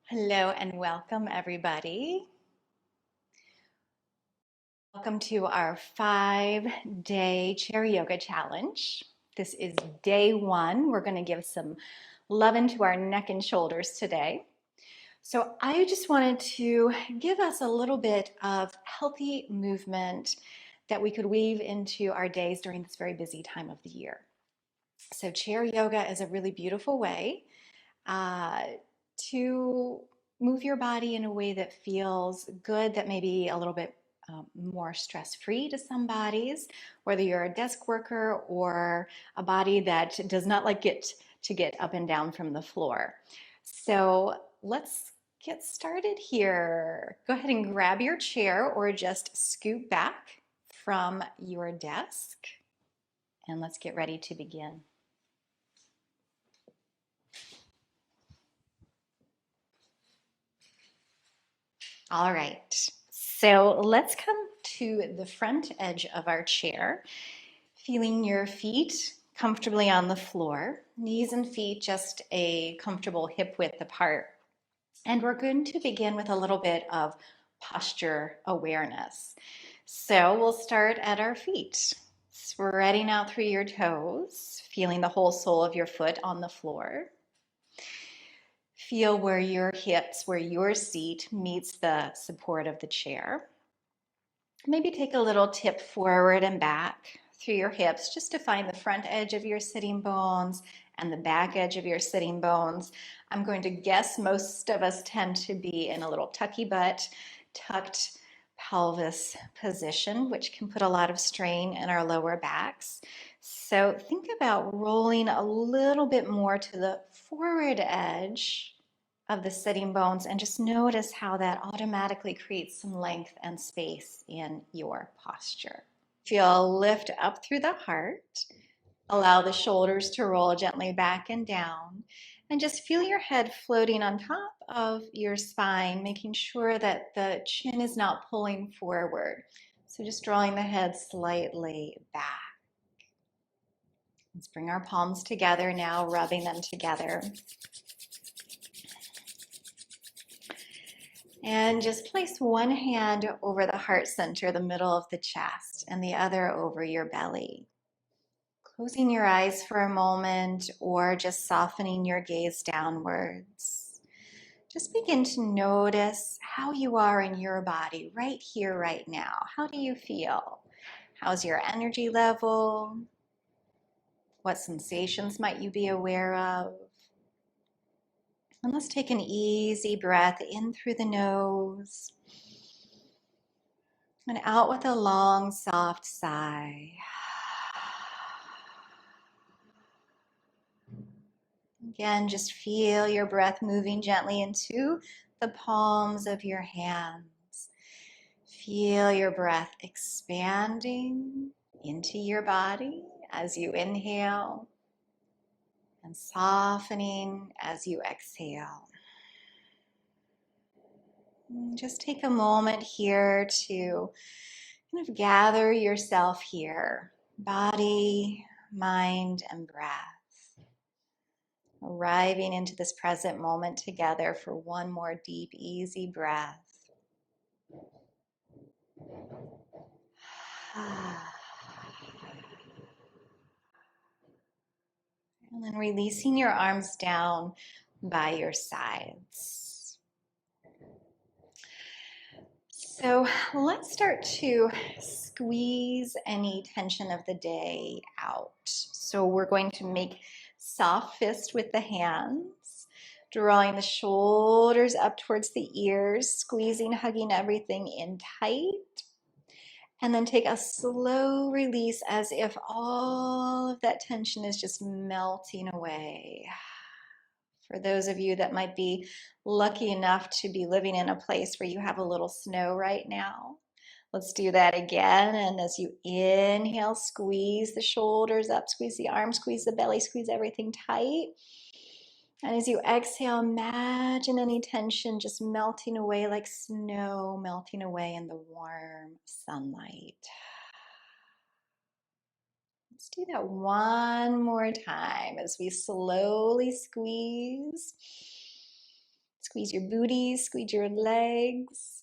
Hello and welcome, everybody. Welcome to our 5-day chair yoga challenge. This is day 1. We're going to give some love into our neck and shoulders today. So I just wanted to give us a little bit of healthy movement that we could weave into our days during this very busy time of the year. So chair yoga is a really beautiful way to move your body in a way that feels good, that may be a little bit more stress-free to some bodies, whether you're a desk worker or a body that does not like to get up and down from the floor. So let's get started here. Go ahead and grab your chair or just scoot back from your desk, and let's get ready to begin. All right, so let's come to the front edge of our chair, feeling your feet comfortably on the floor, knees and feet just a comfortable hip width apart. And we're going to begin with a little bit of posture awareness. So we'll start at our feet, spreading out through your toes, feeling the whole sole of your foot on the floor. Feel where your hips, where your seat meets the support of the chair. Maybe take a little tip forward and back through your hips just to find the front edge of your sitting bones and the back edge of your sitting bones. I'm going to guess most of us tend to be in a little tucky butt, tucked pelvis position, which can put a lot of strain in our lower backs. So think about rolling a little bit more to the forward edge of the sitting bones and just notice how that automatically creates some length and space in your posture. Feel a lift up through the heart. Allow the shoulders to roll gently back and down, and just feel your head floating on top of your spine, making sure that the chin is not pulling forward. So just drawing the head slightly back. Let's bring our palms together now, rubbing them together. And just place one hand over the heart center, the middle of the chest, and the other over your belly. Closing your eyes for a moment or just softening your gaze downwards. Just begin to notice how you are in your body right here, right now. How do you feel? How's your energy level? What sensations might you be aware of? And let's take an easy breath in through the nose and out with a long, soft sigh. Again, just feel your breath moving gently into the palms of your hands. Feel your breath expanding into your body as you inhale and softening as you exhale. Just take a moment here to kind of gather yourself here, body, mind, and breath. Arriving into this present moment together for one more deep, easy breath. And then releasing your arms down by your sides. So let's start to squeeze any tension of the day out. So we're going to make soft fist with the hands, drawing the shoulders up towards the ears, squeezing, hugging everything in tight. And then take a slow release as if all of that tension is just melting away. For those of you that might be lucky enough to be living in a place where you have a little snow right now, let's do that again. And as you inhale, squeeze the shoulders up, squeeze the arms, squeeze the belly, squeeze everything tight. And as you exhale, imagine any tension just melting away like snow melting away in the warm sunlight. Let's do that one more time as we slowly squeeze Squeeze your booty, squeeze your legs,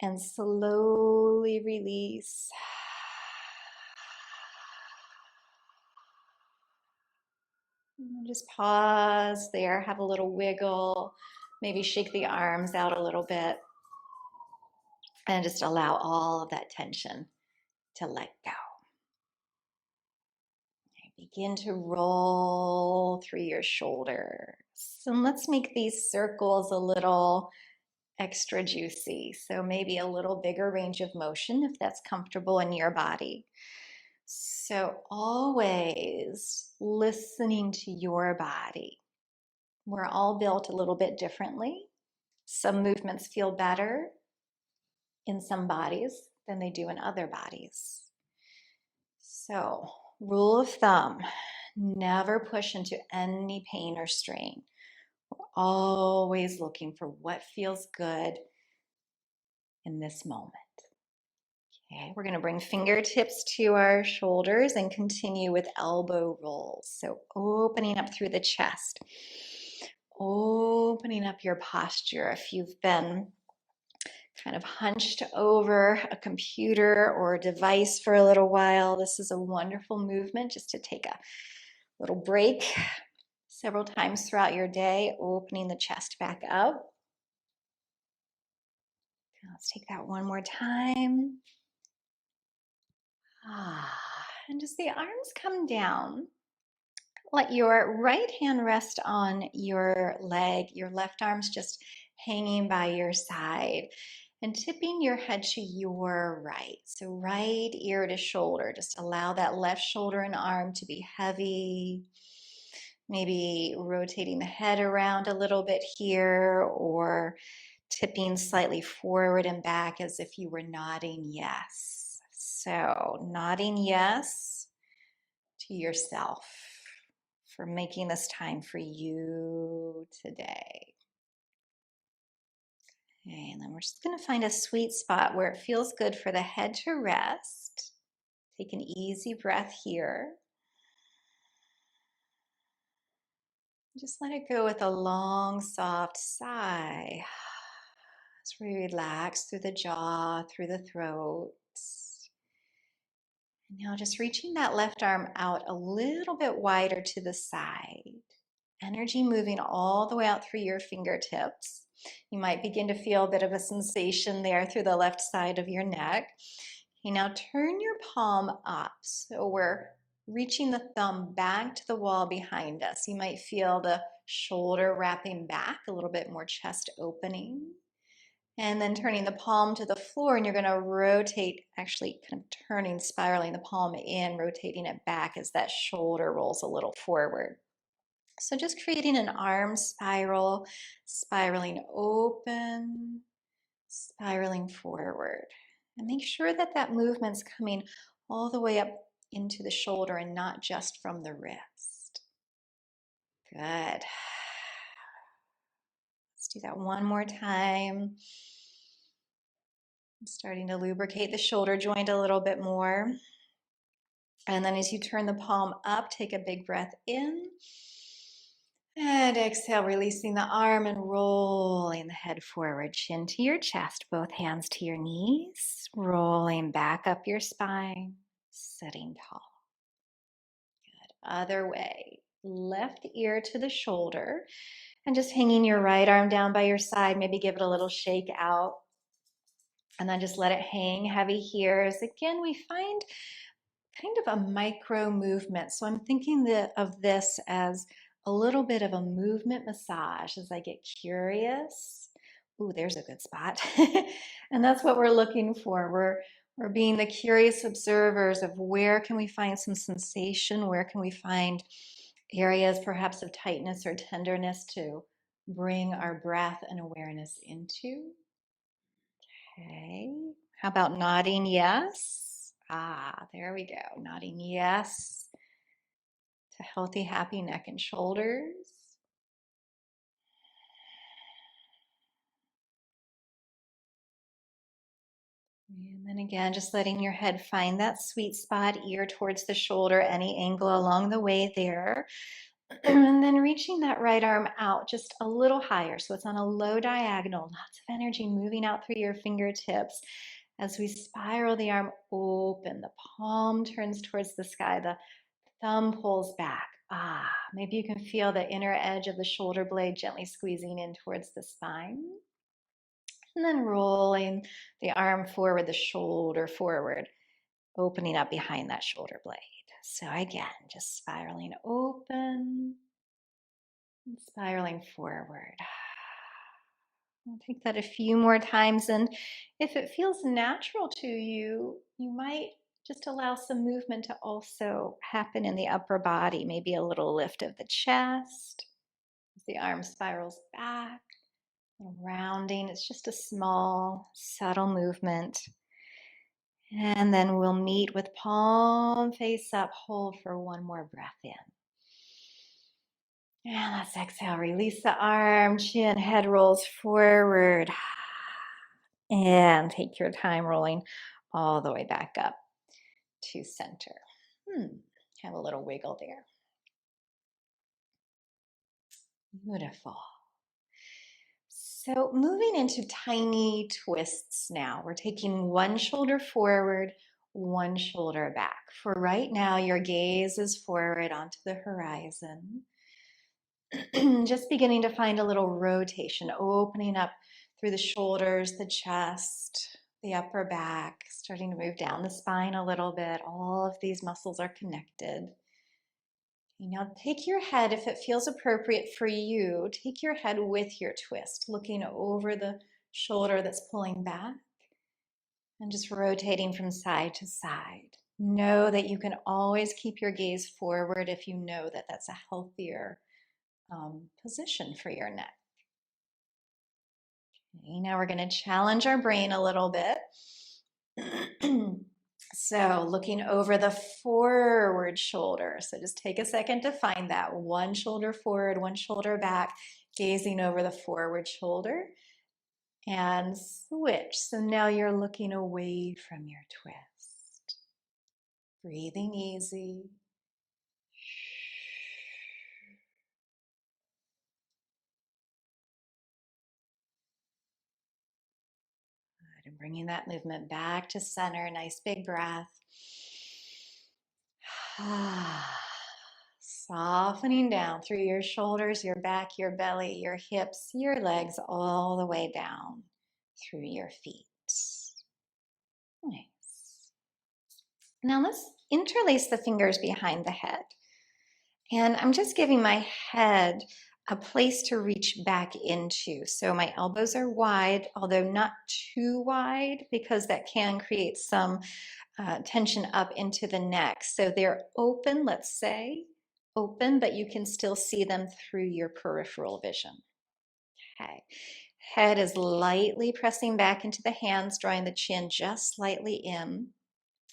and slowly release. And just pause there, have a little wiggle, maybe shake the arms out a little bit, and just allow all of that tension to let go. Begin to roll through your shoulders. And let's make these circles a little extra juicy. So maybe a little bigger range of motion if that's comfortable in your body. So always listening to your body. We're all built a little bit differently. Some movements feel better in some bodies than they do in other bodies. So, rule of thumb, never push into any pain or strain. We're always looking for what feels good in this moment. Okay, we're going to bring fingertips to our shoulders and continue with elbow rolls. So opening up through the chest, opening up your posture. If you've been kind of hunched over a computer or a device for a little while, this is a wonderful movement just to take a little break several times throughout your day, opening the chest back up. Let's take that one more time. And as the arms come down, let your right hand rest on your leg, your left arm's just hanging by your side, and tipping your head to your right. So right ear to shoulder, just allow that left shoulder and arm to be heavy. Maybe rotating the head around a little bit here, or tipping slightly forward and back as if you were nodding yes. So nodding yes to yourself for making this time for you today. Okay, and then we're just going to find a sweet spot where it feels good for the head to rest. Take an easy breath here. Just let it go with a long, soft sigh. As we relax through the jaw, through the throat. And now just reaching that left arm out a little bit wider to the side. Energy moving all the way out through your fingertips. You might begin to feel a bit of a sensation there through the left side of your neck. Okay, now turn your palm up. So we're reaching the thumb back to the wall behind us. You might feel the shoulder wrapping back, a little bit more chest opening. And then turning the palm to the floor, and you're going to rotate, actually kind of turning, spiraling the palm in, rotating it back as that shoulder rolls a little forward. So just creating an arm spiral, spiraling open, spiraling forward. And make sure that that movement's coming all the way up into the shoulder and not just from the wrist. Good. Let's do that one more time. I'm starting to lubricate the shoulder joint a little bit more. And then as you turn the palm up, take a big breath in. And exhale, releasing the arm and rolling the head forward, chin to your chest, both hands to your knees, rolling back up your spine, sitting tall. Good. Other way, left ear to the shoulder, and just hanging your right arm down by your side, maybe give it a little shake out. And then just let it hang heavy here. As again, we find kind of a micro movement. So I'm thinking of this as a little bit of a movement massage as I get curious. Ooh, there's a good spot. And that's what we're looking for. We're being the curious observers of where can we find some sensation, where can we find areas perhaps of tightness or tenderness to bring our breath and awareness into. Okay, how about nodding yes? There we go, nodding yes to healthy, happy neck and shoulders. And then again, just letting your head find that sweet spot, ear towards the shoulder, any angle along the way there. And then reaching that right arm out just a little higher. So it's on a low diagonal, lots of energy moving out through your fingertips. As we spiral the arm open, the palm turns towards the sky, the thumb pulls back. Maybe you can feel the inner edge of the shoulder blade gently squeezing in towards the spine. And then rolling the arm forward, the shoulder forward, opening up behind that shoulder blade. So again, just spiraling open and spiraling forward. I'll take that a few more times, and if it feels natural to you, you might just allow some movement to also happen in the upper body, maybe a little lift of the chest as the arm spirals back, a little rounding. It's just a small, subtle movement. And then we'll meet with palm face up, hold for one more breath in. And let's exhale, release the arm, chin, head rolls forward. And take your time rolling all the way back up to center. Have a little wiggle there. Beautiful. So moving into tiny twists now. We're taking one shoulder forward, one shoulder back. For right now, your gaze is forward onto the horizon. Just beginning to find a little rotation, opening up through the shoulders, the chest, the upper back, starting to move down the spine a little bit. All of these muscles are connected. Now take your head, if it feels appropriate for you, take your head with your twist, looking over the shoulder that's pulling back and just rotating from side to side. Know that you can always keep your gaze forward if you know that that's a healthier position for your neck. Okay, now we're going to challenge our brain a little bit. So looking over the forward shoulder. So just take a second to find that. One shoulder forward, one shoulder back, gazing over the forward shoulder. And switch. So now you're looking away from your twist. Breathing easy. Good. And bringing that movement back to center. Nice big breath. Softening down through your shoulders, your back, your belly, your hips, your legs, all the way down through your feet. Nice. Now let's interlace the fingers behind the head. And I'm just giving my head a place to reach back into. So my elbows are wide, although not too wide, because that can create some tension up into the neck. So they're open, let's say, open, but you can still see them through your peripheral vision. Okay. Head is lightly pressing back into the hands, drawing the chin just slightly in.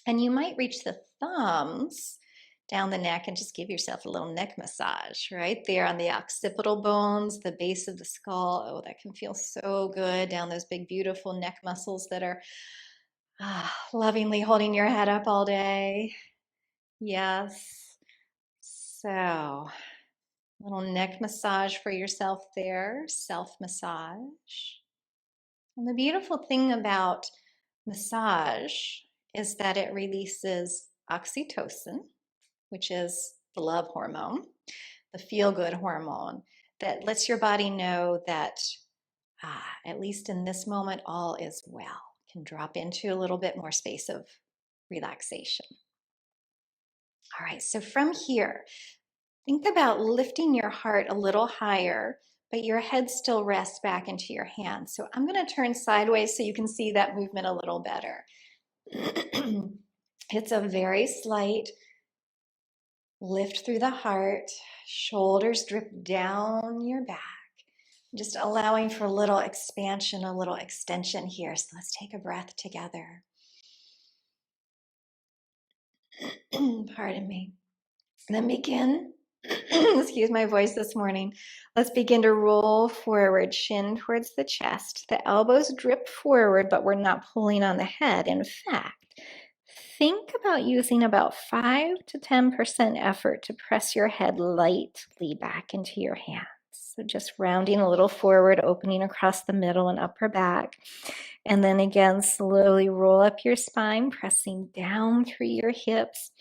And you might reach the thumbs down the neck and just give yourself a little neck massage right there on the occipital bones, the base of the skull. Oh, that can feel so good down those big, beautiful neck muscles that are lovingly holding your head up all day. Yes. So, a little neck massage for yourself there, self-massage. And the beautiful thing about massage is that it releases oxytocin, which is the love hormone, the feel-good hormone that lets your body know that at least in this moment, all is well. Can drop into a little bit more space of relaxation. All right, so from here, think about lifting your heart a little higher, but your head still rests back into your hands. So I'm going to turn sideways so you can see that movement a little better. It's a very slight lift through the heart, shoulders drip down your back, just allowing for a little expansion, a little extension here. So let's take a breath together. Pardon me. And then begin, excuse my voice this morning. Let's begin to roll forward, chin towards the chest. The elbows drip forward, but we're not pulling on the head. In fact, Think about using about 5 to 10% effort to press your head lightly back into your hands. So just rounding a little forward, opening across the middle and upper back. And then again, slowly roll up your spine, pressing down through your hips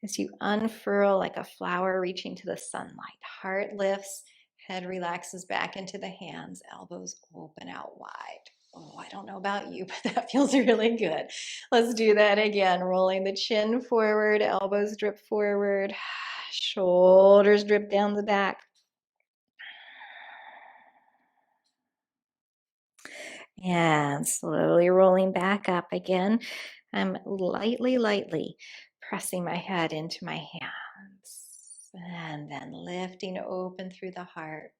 as you unfurl like a flower reaching to the sunlight. Heart lifts, head relaxes back into the hands, elbows open out wide. Oh, I don't know about you, but that feels really good. Let's do that again. Rolling the chin forward, elbows drip forward, shoulders drip down the back. And slowly rolling back up again. I'm lightly pressing my head into my hands. And then lifting open through the heart.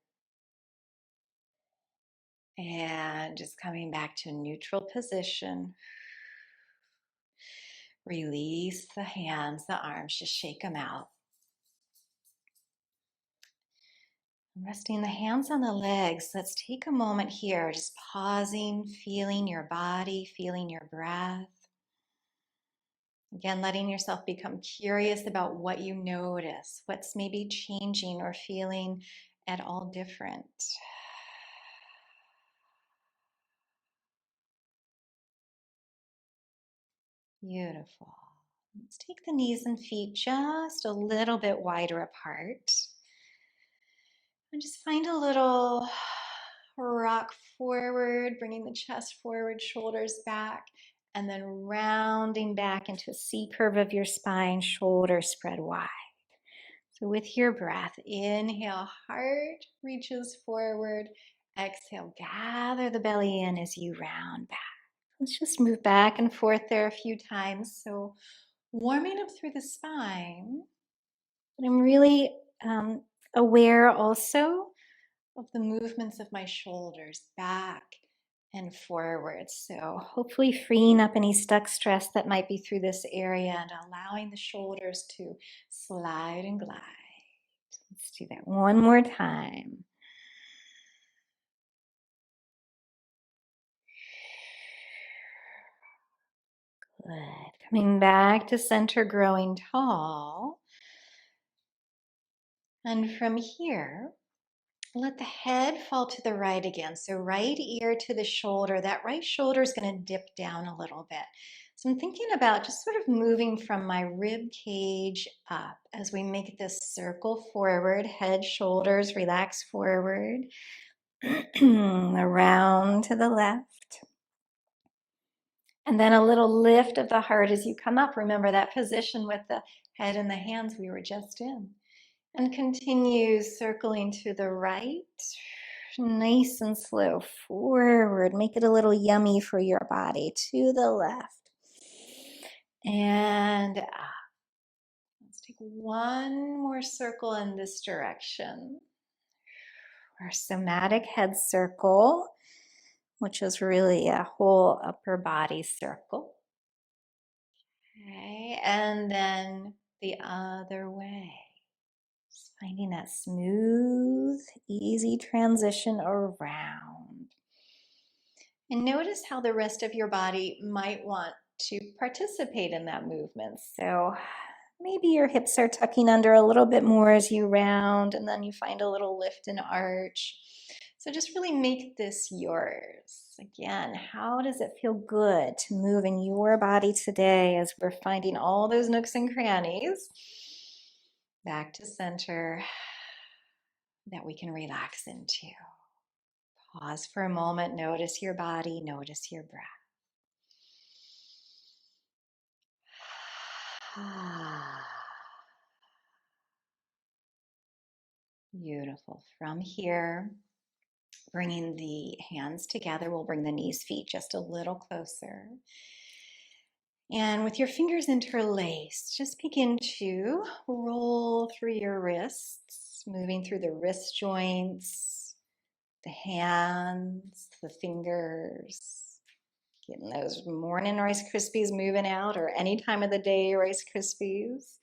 And just coming back to a neutral position. Release the hands, the arms, just shake them out. Resting the hands on the legs, let's take a moment here, just pausing, feeling your body, feeling your breath. Again, letting yourself become curious about what you notice, what's maybe changing or feeling at all different. Beautiful. Let's take the knees and feet just a little bit wider apart. And just find a little rock forward, bringing the chest forward, shoulders back, and then rounding back into a C curve of your spine, shoulders spread wide. So with your breath, inhale, heart reaches forward. Exhale, gather the belly in as you round back. Let's just move back and forth there a few times. So warming up through the spine. But I'm really aware also of the movements of my shoulders back and forward. So hopefully freeing up any stuck stress that might be through this area and allowing the shoulders to slide and glide. Let's do that one more time. Good. Coming back to center, growing tall. And from here, let the head fall to the right again. So right ear to the shoulder. That right shoulder is going to dip down a little bit. So I'm thinking about just sort of moving from my rib cage up as we make this circle forward, head, shoulders, relax forward, around to the left. And then a little lift of the heart as you come up. Remember that position with the head and the hands we were just in. And continue circling to the right. Nice and slow forward. Make it a little yummy for your body. To the left. And up. Let's take one more circle in this direction. Our somatic head circle, which is really a whole upper body circle. Okay, and then the other way. Just finding that smooth, easy transition around. And notice how the rest of your body might want to participate in that movement. So maybe your hips are tucking under a little bit more as you round, and then you find a little lift and arch. So just really make this yours. Again, how does it feel good to move in your body today as we're finding all those nooks and crannies back to center that we can relax into. Pause for a moment, notice your body, notice your breath. Beautiful. From here, bringing the hands together, we'll bring the knees, feet just a little closer. And with your fingers interlaced, just begin to roll through your wrists, moving through the wrist joints, the hands, the fingers, getting those morning Rice Krispies moving out, or any time of the day Rice Krispies.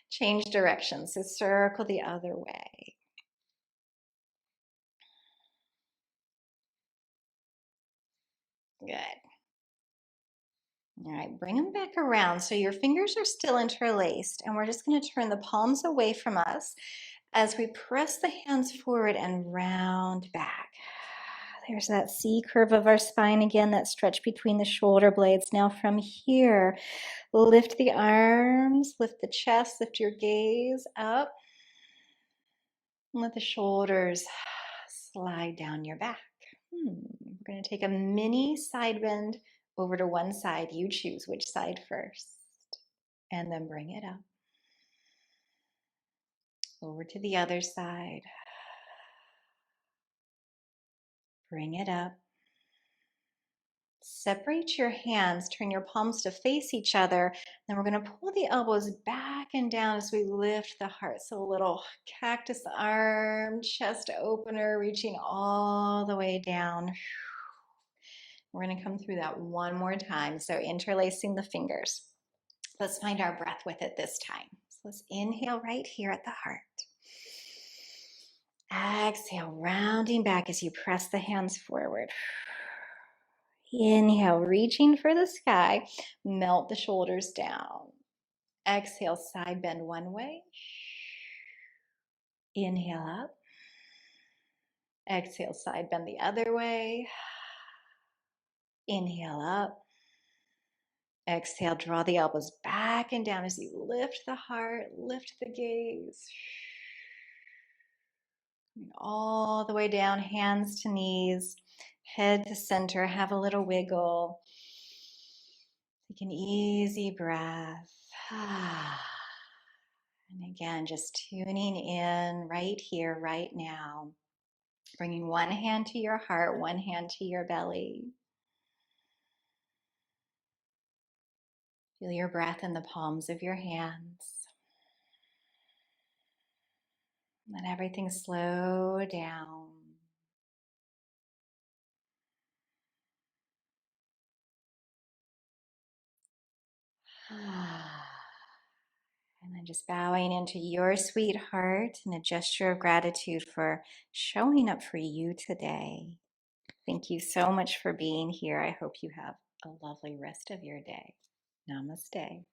Change direction, so circle the other way. Good. All right, bring them back around so your fingers are still interlaced, and we're just going to turn the palms away from us as we press the hands forward and round back. There's that C curve of our spine again, that stretch between the shoulder blades. Now from here, lift the arms, lift the chest, lift your gaze up, and let the shoulders slide down your back. We're going to take a mini side bend over to one side. You choose which side first. And then bring it up. Over to the other side. Bring it up. Separate your hands. Turn your palms to face each other. Then we're going to pull the elbows back and down as we lift the heart. So a little cactus arm, chest opener, reaching all the way down. We're going to come through that one more time. So interlacing the fingers. Let's find our breath with it this time. So let's inhale right here at the heart. Exhale, rounding back as you press the hands forward. Inhale, reaching for the sky. Melt the shoulders down. Exhale, side bend one way. Inhale up. Exhale, side bend the other way. Inhale up. Exhale, draw the elbows back and down as you lift the heart, lift the gaze. All the way down, hands to knees, head to center. Have a little wiggle. Take an easy breath. And again, just tuning in right here, right now. Bringing one hand to your heart, one hand to your belly. Feel your breath in the palms of your hands. Let everything slow down. And then just bowing into your sweetheart in a gesture of gratitude for showing up for you today. Thank you so much for being here. I hope you have a lovely rest of your day. Namaste.